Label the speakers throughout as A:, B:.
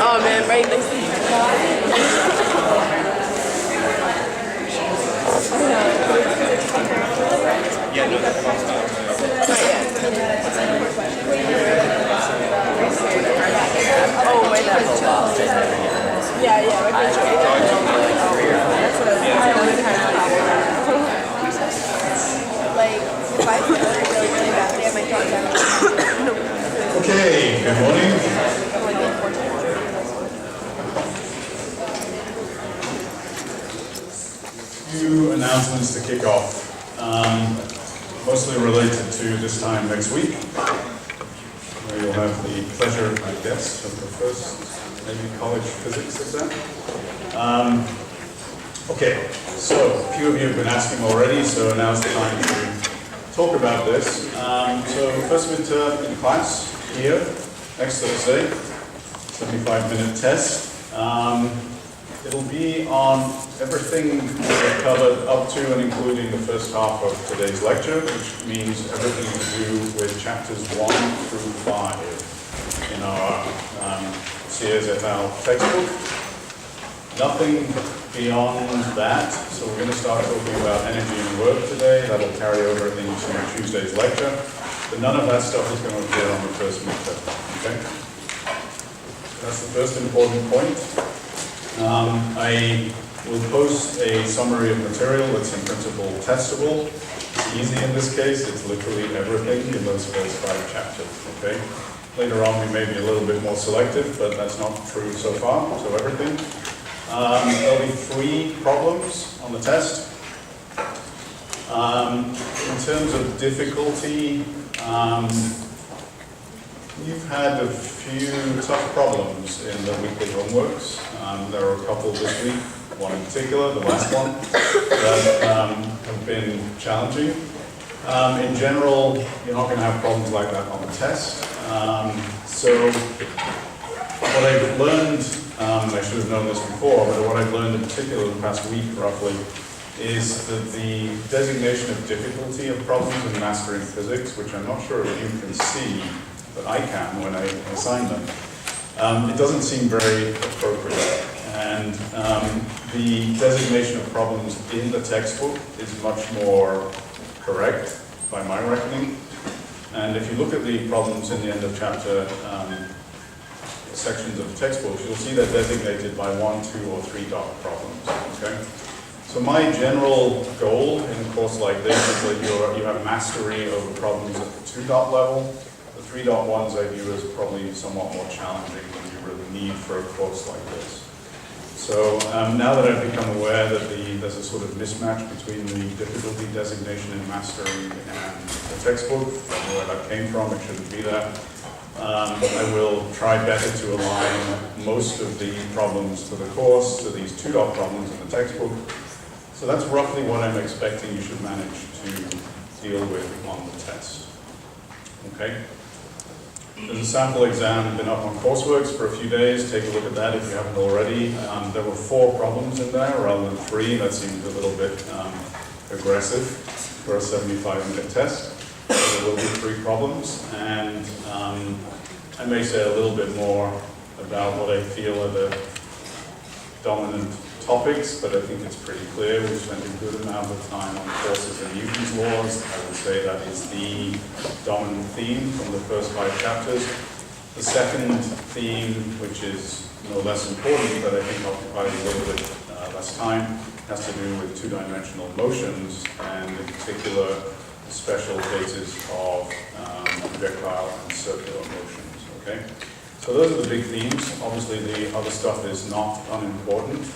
A: Oh man, right next to you. Oh, wait, that's yeah, yeah, that's what I was kind of problem. Like, if I feel really, really badly, I might drop down.
B: Okay, good morning. Few announcements to kick off, mostly related to this time next week, where you'll have the pleasure, I guess, of the first maybe college physics exam. Okay, so a few of you have been asking already, so now's the time to talk about this. So first midterm in class here, next Thursday, 75-minute test. It'll be on everything we've covered up to and including the first half of today's lecture, which means everything to do with chapters 1 through 5 in our Sears et al. Textbook. Nothing beyond that. So we're going to start talking about energy and work today. That'll carry over into Tuesday's lecture. But none of that stuff is going to appear on the first midterm. Okay? That's the first important point. I will post a summary of material that's in principle testable. It's easy in this case. It's literally everything in those first 5 chapters. Okay? Later on, we may be a little bit more selective, but that's not true so far. So everything. There'll be 3 problems on the test. In terms of difficulty, you've had a few tough problems in the weekly homeworks. There are a couple this week, one in particular, the last one, that have been challenging. In general, you're not going to have problems like that on the test. So what I've learned, I should have known this before, but what I've learned in particular in the past week roughly, is that the designation of difficulty of problems in mastering physics, which I'm not sure if you can see, but I can when I assign them, it doesn't seem very appropriate. And the designation of problems in the textbook is much more correct, by my reckoning. And if you look at the problems in the end of chapter sections of the textbooks, you'll see they're designated by 1, 2, or 3 dot problems. Okay? So my general goal in a course like this is that you have mastery over problems at the 2 dot level. The 3 dot ones I view as probably somewhat more challenging than you really need for a course like this. So now that I've become aware that there's a sort of mismatch between the difficulty designation in mastering and the textbook, I don't know where that came from, it shouldn't be there. I will try better to align most of the problems for the course to these 2 dot problems in the textbook. So that's roughly what I'm expecting you should manage to deal with on the test. Okay? There's a sample exam been up on Courseworks for a few days. Take a look at that if you haven't already. There were 4 problems in there rather than 3. That seems a little bit aggressive for a 75-minute test. So there will be 3 problems, and I may say a little bit more about what I feel are the dominant topics, but I think it's pretty clear. We've spent a good amount of time on forces and Newton's laws. I would say that is the dominant theme from the first 5 chapters. The second theme, which is no less important, but I think occupies a little bit less time, has to do with two-dimensional motions, and in particular, special cases of projectile and circular motions, okay? So those are the big themes. Obviously, the other stuff is not unimportant,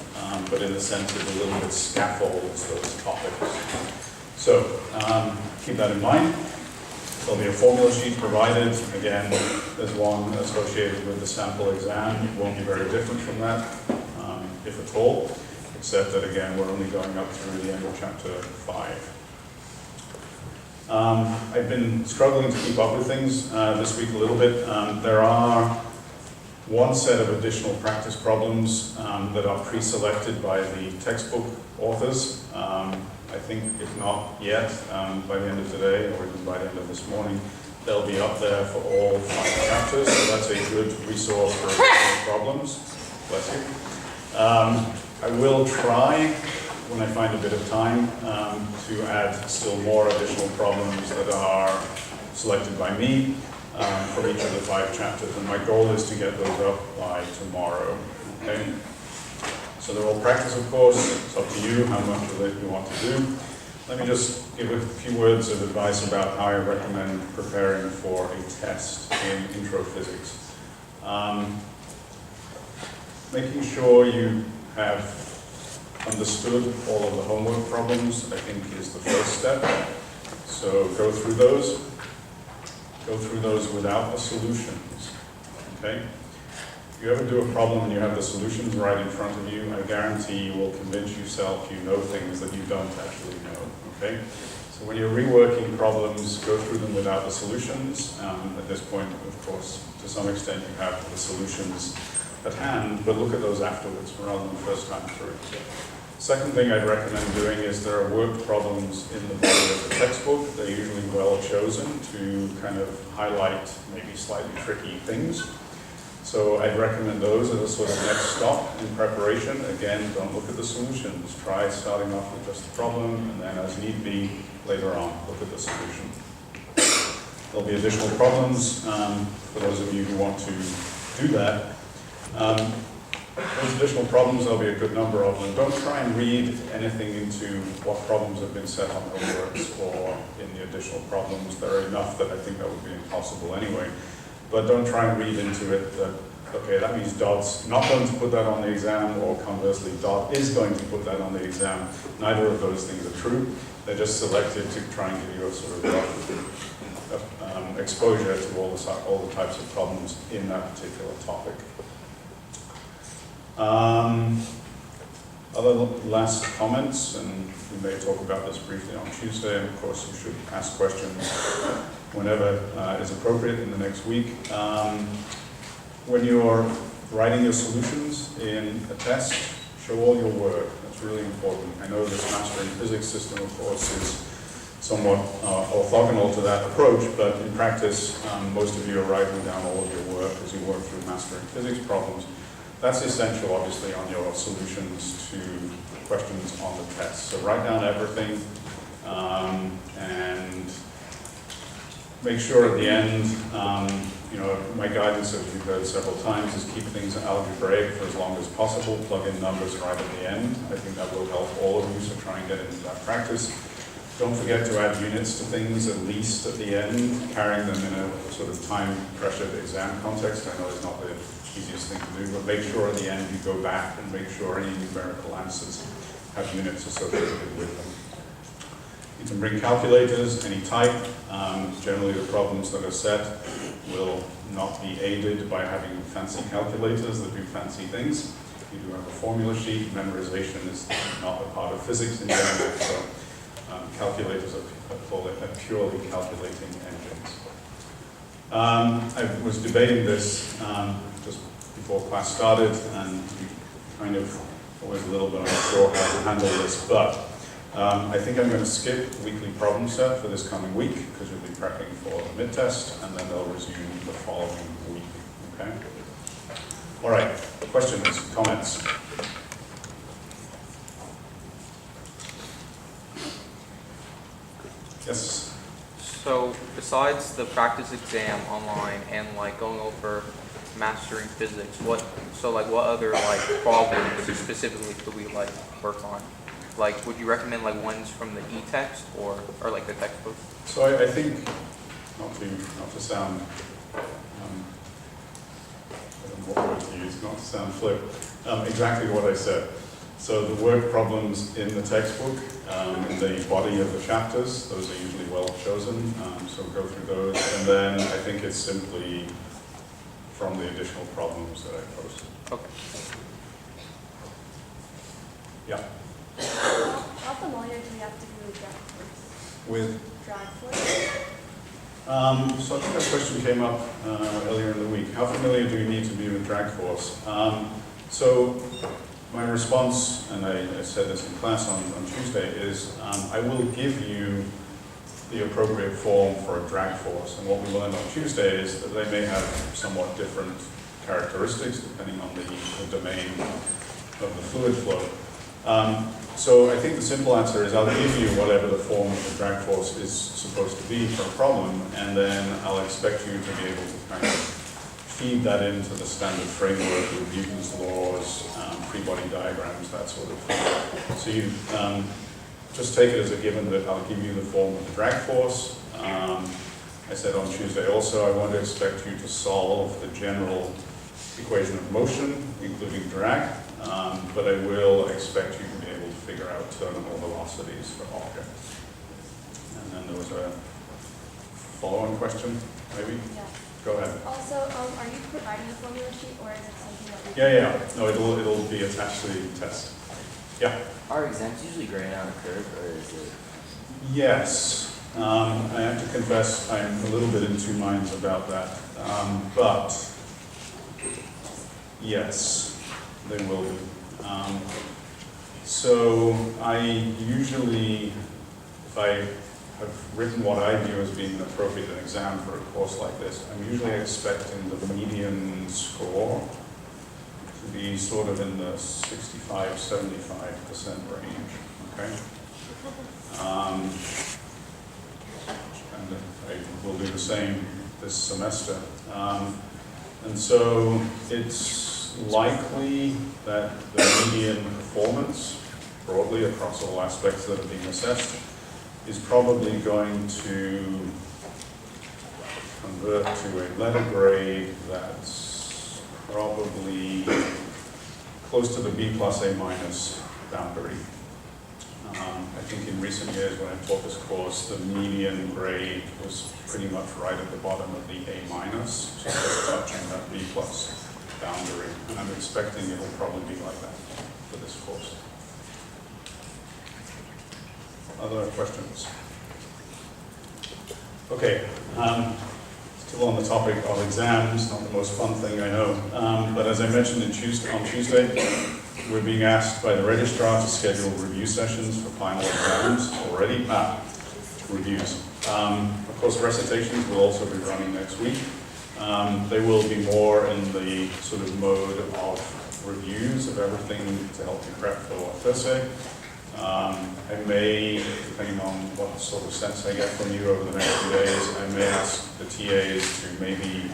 B: but in a sense, it a little bit scaffolds those topics. So keep that in mind. There'll be a formula sheet provided. Again, there's one associated with the sample exam. It won't be very different from that, if at all, except that, again, we're only going up through the end of chapter 5. I've been struggling to keep up with things this week a little bit. There are one set of additional practice problems that are pre-selected by the textbook authors. I think, if not yet, by the end of today, or even by the end of this morning, they'll be up there for all 5 chapters, so that's a good resource for additional problems. Bless you. I will try, when I find a bit of time, to add still more additional problems that are selected by me from each of the 5 chapters, and my goal is to get those up by tomorrow, okay? So they're all practice, of course. It's up to you how much of it you want to do. Let me just give a few words of advice about how I recommend preparing for a test in intro physics. Making sure you have understood all of the homework problems, I think, is the first step. So go through those. Go through those without the solutions, okay? If you ever do a problem and you have the solutions right in front of you, I guarantee you will convince yourself you know things that you don't actually know, okay? So when you're reworking problems, go through them without the solutions. At this point, of course, to some extent you have the solutions at hand, but look at those afterwards rather than the first time through. Second thing I'd recommend doing is there are work problems in the body of the textbook. They're usually well chosen to kind of highlight maybe slightly tricky things. So I'd recommend those as a sort of next stop in preparation. Again, don't look at the solutions. Try starting off with just the problem, and then as need be, later on, look at the solution. There'll be additional problems for those of you who want to do that. Those additional problems, there'll be a good number of them. Don't try and read anything into what problems have been set on homeworks or in the additional problems. There are enough that I think that would be impossible anyway. But don't try and read into it that, okay, that means Dot's not going to put that on the exam, or conversely, Dot is going to put that on the exam. Neither of those things are true. They're just selected to try and give you a sort of rough exposure to all the types of problems in that particular topic. Other last comments, and we may talk about this briefly on Tuesday, and of course you should ask questions whenever is appropriate in the next week. When you're writing your solutions in a test, show all your work. That's really important. I know this mastering physics system, of course, is somewhat orthogonal to that approach, but in practice, most of you are writing down all of your work as you work through mastering physics problems. That's essential, obviously, on your solutions to questions on the test. So write down everything, and make sure at the end, my guidance, as you've heard several times, is keep things algebraic for as long as possible. Plug in numbers right at the end. I think that will help all of you, so try and get into that practice. Don't forget to add units to things, at least at the end, carrying them in a sort of time-pressured exam context. I know it's not the easiest thing to do, but make sure at the end you go back and make sure any numerical answers have units associated with them. You can bring calculators, any type. Generally the problems that are set will not be aided by having fancy calculators that do fancy things. You do have a formula sheet. Memorization is not a part of physics in general, so calculators are purely calculating engines. I was debating this just before class started, and kind of always a little bit unsure how to handle this, but I think I'm going to skip the weekly problem set for this coming week, because you'll be prepping for the mid-test, and then they'll resume the following week, okay? All right, questions, comments? Yes?
C: So besides the practice exam online and like going over mastering physics, what other like problems specifically could we like work on? Like, would you recommend like ones from the e-text or like the textbook?
B: So I think, not to sound, I don't know what word to use, not to sound flip, exactly what I said. So the word problems in the textbook, in the body of the chapters, those are usually well chosen, so go through those. And then I think it's simply from the additional problems that I posted.
C: Okay.
B: Yeah.
A: How familiar do we have to be with drag force?
B: With
A: Drag force?
B: So I think that question came up earlier in the week. How familiar do you need to be with drag force? So my response, and I said this in class on Tuesday, is I will give you the appropriate form for a drag force. And what we learned on Tuesday is that they may have somewhat different characteristics depending on the domain of the fluid flow. So I think the simple answer is I'll give you whatever the form of the drag force is supposed to be for a problem, and then I'll expect you to be able to kind of feed that into the standard framework with Newton's laws, free-body diagrams, that sort of thing. So you just take it as a given that I'll give you the form of the drag force. I said on Tuesday also I want to expect you to solve the general equation of motion, including drag, but I will expect you to be able to figure out terminal velocities for objects. And then there was a follow-on question, maybe?
A: Yeah.
B: Go ahead.
A: Also, are you providing a formula sheet, or is it something that we
B: Yeah. No, it'll be attached to the test. Yeah.
D: Are exams usually graded on a curve, or is it?
B: Yes. I have to confess I'm a little bit in two minds about that. But yes, they will be. So I usually, if I have written what I view as being an appropriate exam for a course like this, I'm usually expecting the median score to be sort of in the 65–75% range, okay? And I will do the same this semester. And so it's likely that the median performance, broadly across all aspects that are being assessed, is probably going to convert to a letter grade that's probably close to the B plus A minus boundary. I think in recent years when I taught this course, the median grade was pretty much right at the bottom of the A minus, just touching that B plus boundary. And I'm expecting it'll probably be like that for this course. Other questions? Okay, still on the topic of exams, not the most fun thing I know, but as I mentioned on Tuesday, we're being asked by the registrar to schedule review sessions for final exams already. Reviews. Of course, recitations will also be running next week. They will be more in the sort of mode of reviews of everything to help you prep for Thursday. I may, depending on what sort of sense I get from you over the next few days, I may ask the TAs to maybe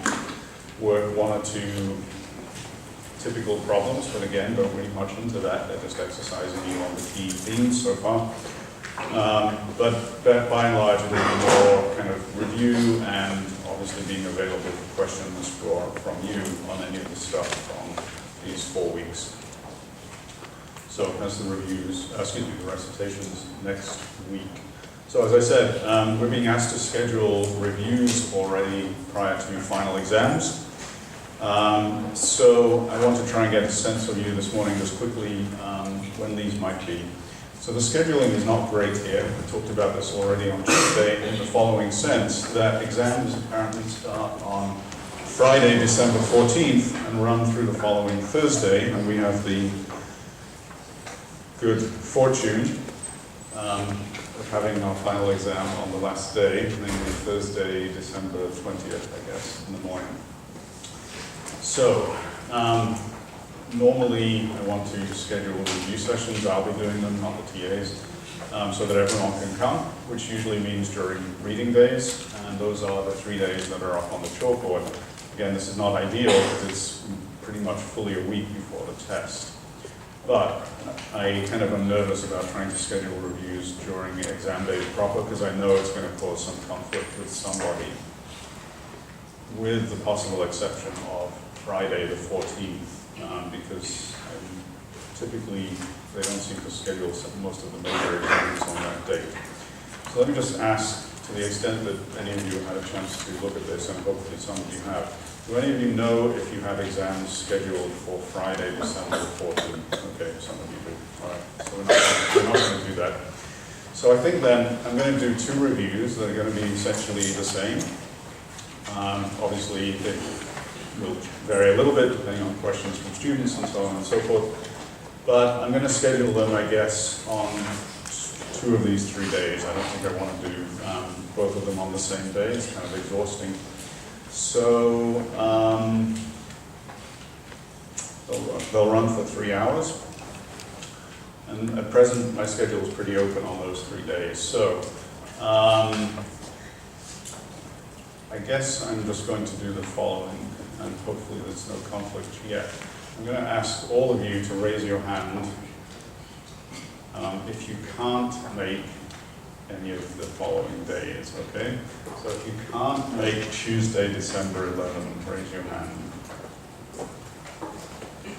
B: work one or two typical problems, but again, don't read much into that. They're just exercising you on the key themes so far. But by and large, it'll be more kind of review and obviously being available for questions from you on any of the stuff from these 4 weeks. So that's the reviews, the recitations next week. So as I said, we're being asked to schedule reviews already prior to final exams. So I want to try and get a sense of you this morning just quickly when these might be. So the scheduling is not great here. We talked about this already on Tuesday in the following sense, that exams apparently start on Friday, December 14th and run through the following Thursday, and we have the good fortune of having our final exam on the last day, namely Thursday, December 20th, I guess, in the morning. So, normally I want to schedule review sessions. I'll be doing them, not the TAs, so that everyone can come, which usually means during reading days, and those are the 3 days that are up on the chalkboard. Again, this is not ideal because it's pretty much fully a week before the test. But I kind of am nervous about trying to schedule reviews during exam day proper because I know it's going to cause some conflict with somebody, with the possible exception of Friday the 14th, because typically they don't seem to schedule most of the major exams on that date. So let me just ask, to the extent that any of you had a chance to look at this, and hopefully some of you have, do any of you know if you have exams scheduled for Friday, December 14th? Okay, some of you do. All right, so we're not going to do that. So I think then I'm going to do 2 reviews that are going to be essentially the same. Obviously, it will vary a little bit depending on questions from students and so on and so forth. But I'm going to schedule them, I guess, on 2 of these 3 days. I don't think I want to do both of them on the same day. It's kind of exhausting. So they'll run for 3 hours. And at present, my schedule is pretty open on those 3 days. So I guess I'm just going to do the following, and hopefully there's no conflict yet. I'm going to ask all of you to raise your hand if you can't make any of the following days, okay? So if you can't make Tuesday, December 11, raise your hand.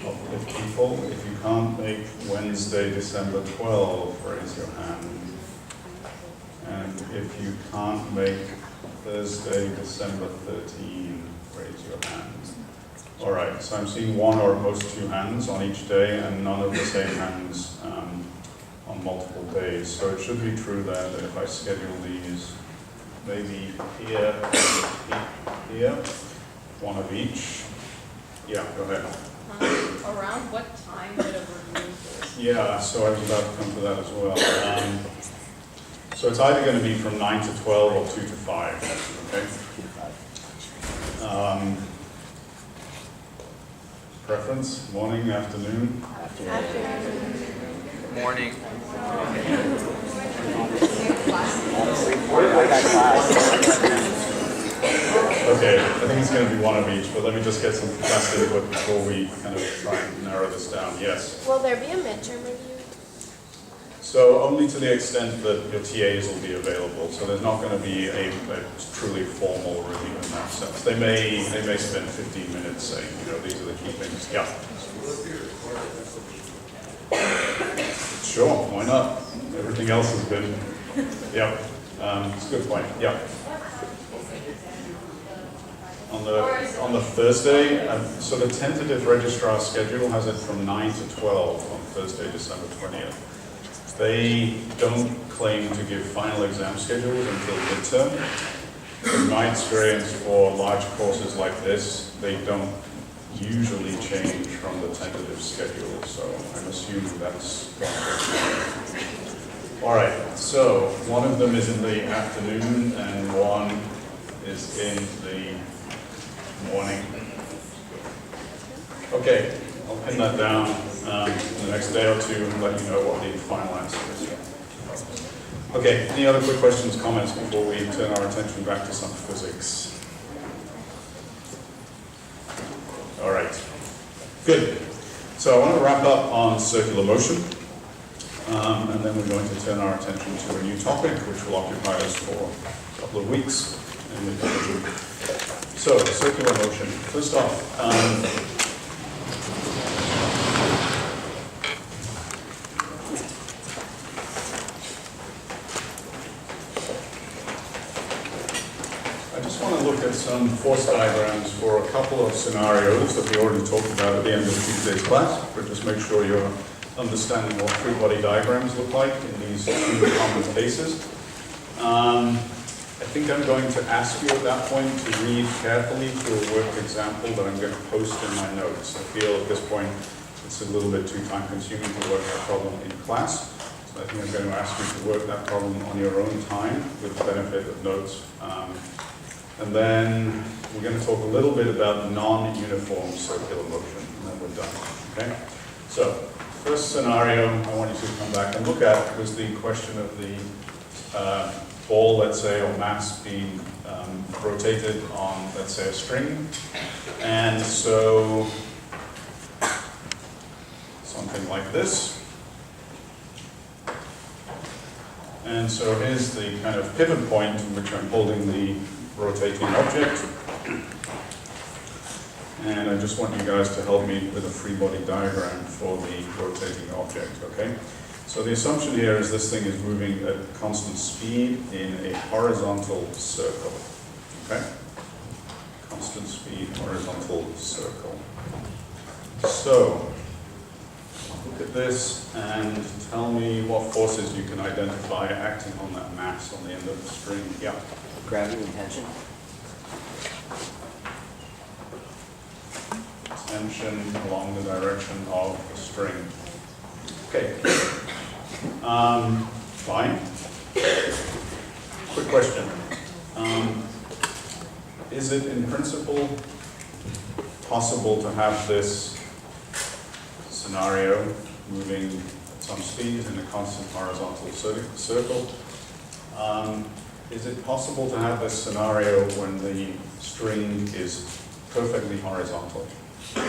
B: Couple of people. If you can't make Wednesday, December 12, raise your hand. And if you can't make Thursday, December 13, raise your hand. All right, so I'm seeing 1 or at most 2 hands on each day and none of the same hands on multiple days. So it should be true then that if I schedule these maybe here, 1 of each. Yeah, go ahead.
E: Around what time would a review be?
B: Yeah, so I was about to come to that as well. So it's either going to be from 9 to 12 or 2 to 5, okay? Preference, morning, afternoon?
C: Morning.
B: Okay, I think it's going to be 1 of each, but let me just get some fast input before we kind of try and narrow this down. Yes?
A: Will there be a midterm review?
B: So only to the extent that your TAs will be available. So there's not going to be a truly formal review in that sense. They may spend 15 minutes saying, you know, these are the key things. Yeah. Sure, why not? Everything else has been, yeah. It's a good point. Yeah. On the Thursday, so the tentative registrar schedule has it from 9 to 12 on Thursday, December 20th. They don't claim to give final exam schedules until midterm. In my experience for large courses like this, they don't usually change from the tentative schedule, so I'm assuming that's all right. So 1 of them is in the afternoon and 1 is in the morning. Okay, I'll pin that down in the next day or 2 and let you know what the final answer is. Okay, any other quick questions, comments before we turn our attention back to some physics? All right, good. So I want to wrap up on circular motion, and then we're going to turn our attention to a new topic, which will occupy us for a couple of weeks. So, circular motion. First off, look at some force diagrams for a couple of scenarios that we already talked about at the end of Tuesday's class, but just make sure you're understanding what free body diagrams look like in these 2 common cases. I think I'm going to ask you at that point to read carefully through a worked example that I'm going to post in my notes. I feel at this point it's a little bit too time consuming to work that problem in class. So I think I'm going to ask you to work that problem on your own time with the benefit of notes. And then we're going to talk a little bit about non-uniform circular motion, and then we're done, okay? So, first scenario I want you to come back and look at was the question of the ball, let's say, or mass being rotated on, let's say, a string. And so something like this. And so here's the kind of pivot point in which I'm holding the rotating object. And I just want you guys to help me with a free body diagram for the rotating object, okay? So the assumption here is this thing is moving at constant speed in a horizontal circle, okay? Constant speed, horizontal circle. So, look at this and tell me what forces you can identify acting on that mass on the end of the string. Yeah.
D: Gravity and tension.
B: Tension along the direction of the string. Okay. Fine. Quick question. Is it in principle possible to have this scenario moving at some speed in a constant horizontal circle? Is it possible to have this scenario when the string is perfectly horizontal?
F: No,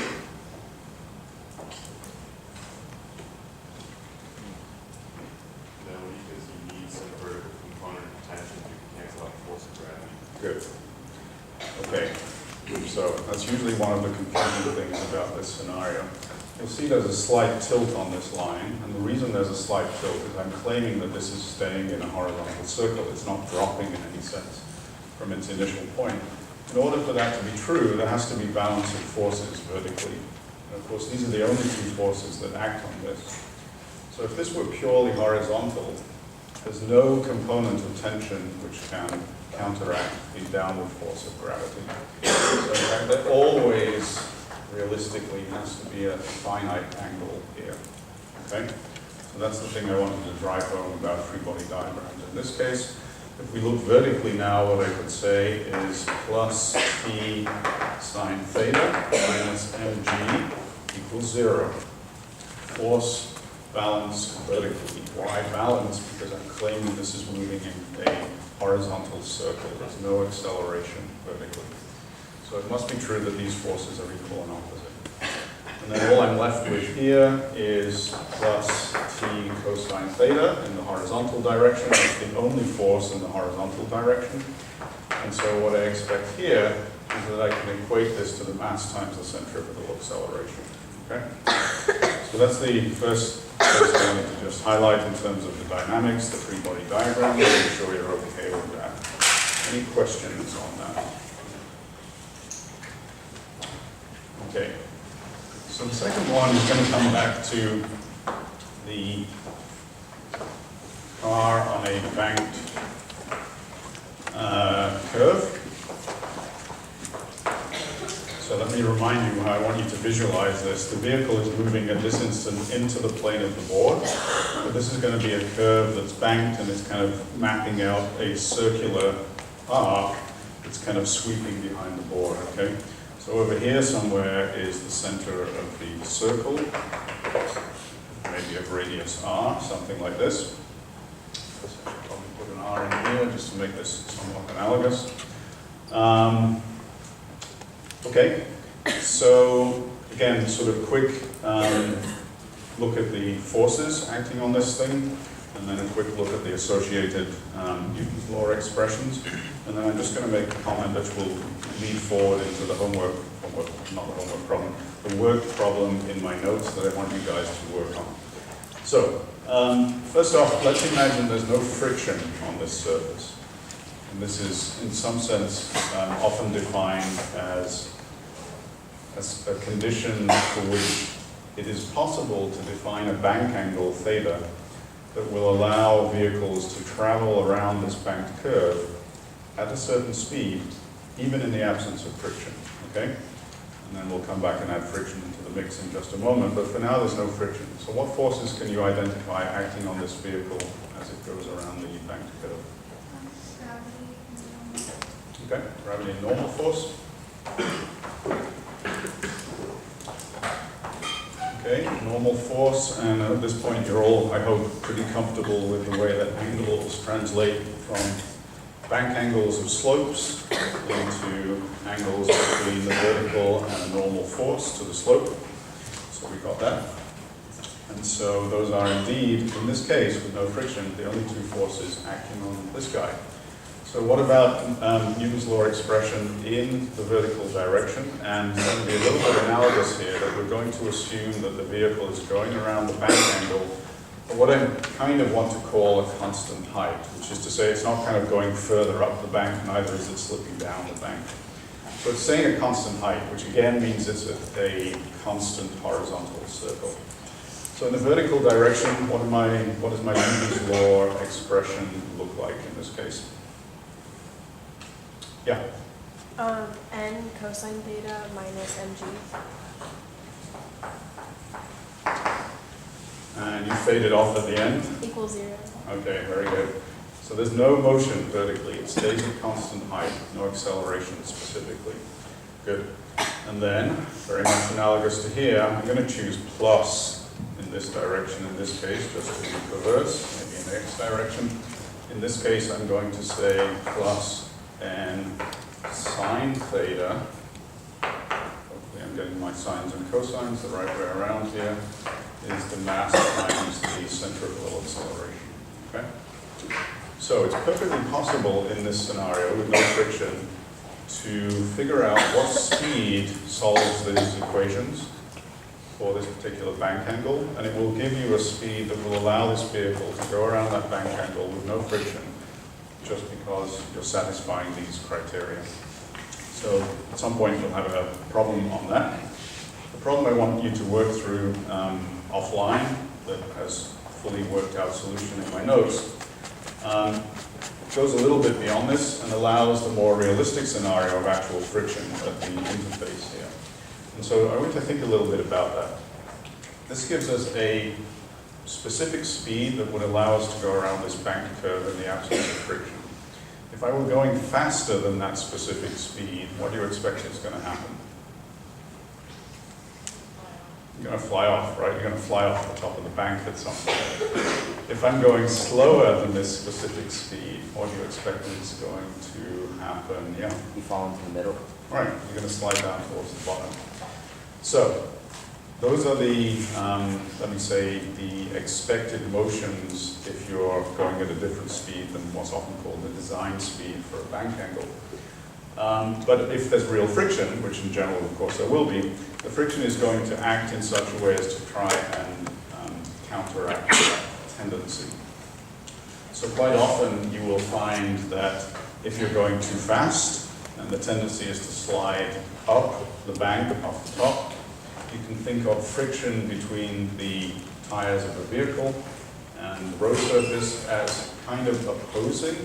F: because you need some vertical component of tension to cancel out the force of gravity.
B: Good. Okay, so that's usually one of the confusing things about this scenario. You'll see there's a slight tilt on this line, and the reason there's a slight tilt is I'm claiming that this is staying in a horizontal circle. It's not dropping in any sense from its initial point. In order for that to be true, there has to be balance of forces vertically. And of course, these are the only two forces that act on this. So if this were purely horizontal, there's no component of tension which can counteract the downward force of gravity. So in fact, there always realistically has to be a finite angle here. Okay? So that's the thing I wanted to drive home about free body diagrams. In this case, if we look vertically now, what I could say is plus T sine theta minus mg equals 0. Force balanced vertically. Why balance? Because I'm claiming this is moving in a horizontal circle. There's no acceleration vertically. So it must be true that these forces are equal and opposite. And then all I'm left with here is plus T cosine theta in the horizontal direction. It's the only force in the horizontal direction. And so what I expect here is that I can equate this to the mass times the centrifugal acceleration. Okay? So that's the first thing I wanted to just highlight in terms of the dynamics, the free body diagram. Make sure you're okay with that. Any questions on that? Okay. So the second one is going to come back to the car on a banked curve. So let me remind you how I want you to visualize this. The vehicle is moving at this instant into the plane of the board. But this is going to be a curve that's banked and it's kind of mapping out a circular arc that's kind of sweeping behind the board, okay? So over here somewhere is the center of the circle, maybe of radius r, something like this. I should probably put an r in here just to make this somewhat analogous. Okay, so again, sort of quick look at the forces acting on this thing, and then a quick look at the associated Newton's law expressions. And then I'm just going to make a comment which will lead forward into the not the homework problem, the work problem in my notes that I want you guys to work on. So, first off, let's imagine there's no friction on this surface. And this is, in some sense, often defined as a condition for which it is possible to define a bank angle theta that will allow vehicles to travel around this banked curve at a certain speed, even in the absence of friction, okay? And then we'll come back and add friction into the mix in just a moment, but for now there's no friction. So what forces can you identify acting on this vehicle as it goes around the banked curve? Okay, gravity and normal force. Okay, normal force, and at this point you're all, I hope, pretty comfortable with the way that angles translate from bank angles of slopes into angles between the vertical and a normal force to the slope. So we got that. And so those are indeed, in this case, with no friction, the only two forces acting on this guy. So what about Newton's law expression in the vertical direction? And it's going to be a little bit analogous here, that we're going to assume that the vehicle is going around the bank angle at what I kind of want to call a constant height, which is to say it's not kind of going further up the bank, neither is it slipping down the bank. So it's saying a constant height, which again means it's a constant horizontal circle. So in the vertical direction, what does my Newton's law expression look like in this case? Yeah.
A: N cosine theta minus mg.
B: And you fade it off at the end?
A: Equals 0.
B: Okay, very good. So there's no motion vertically. It stays at constant height, no acceleration specifically. Good. And then, very much analogous to here, I'm going to choose plus in this direction in this case, just to be perverse, maybe in the x direction. In this case, I'm going to say plus n sine theta. Hopefully I'm getting my sines and cosines the right way around here, is the mass times the centrifugal acceleration. Okay? So it's perfectly possible in this scenario with no friction to figure out what speed solves these equations for this particular bank angle, and it will give you a speed that will allow this vehicle to go around that bank angle with no friction, just because you're satisfying these criteria. So at some point you'll have a problem on that. The problem I want you to work through offline, that has fully worked out solution in my notes, goes a little bit beyond this and allows the more realistic scenario of actual friction at the interface here. And so I want to think a little bit about that. This gives us a specific speed that would allow us to go around this bank curve in the absence of friction. If I were going faster than that specific speed, what do you expect is going to happen? You're going to fly off, right? You're going to fly off the top of the bank at some point. If I'm going slower than this specific speed, what do you expect is going to happen? Yeah.
D: You fall into the middle.
B: Right, you're going to slide down towards the bottom. So, those are the, let me say, the expected motions if you're going at a different speed than what's often called the design speed for a bank angle. But if there's real friction, which in general, of course, there will be, the friction is going to act in such a way as to try and counteract that tendency. So quite often you will find that if you're going too fast, and the tendency is to slide up the bank off the top, you can think of friction between the tires of a vehicle and the road surface as kind of opposing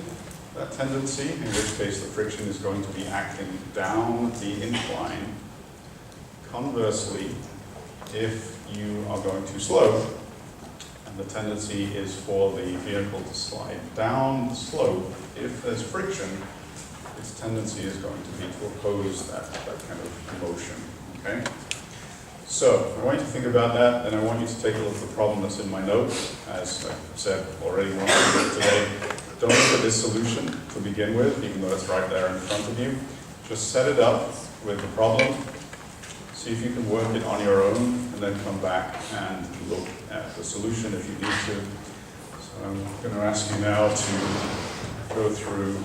B: that tendency, in which case the friction is going to be acting down the incline. Conversely, if you are going too slow, and the tendency is for the vehicle to slide down the slope, if there's friction, its tendency is going to be to oppose that kind of motion. Okay? So, I want you to think about that, and I want you to take a look at the problem that's in my notes. As I said already once today, don't look at this solution to begin with, even though it's right there in front of you. Just set it up with the problem, see if you can work it on your own, and then come back and look at the solution if you need to. So I'm going to ask you now to go through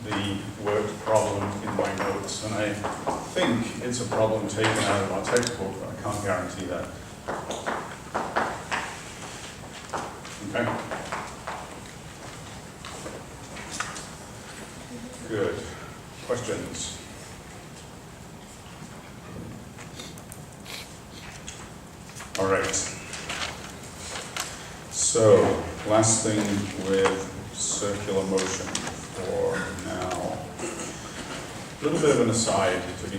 B: the worked problem in my notes, and I think it's a problem taken out of our textbook, but I can't guarantee that. Okay? Good. Questions? All right. So, last thing with circular motion for now. A little bit of an aside to be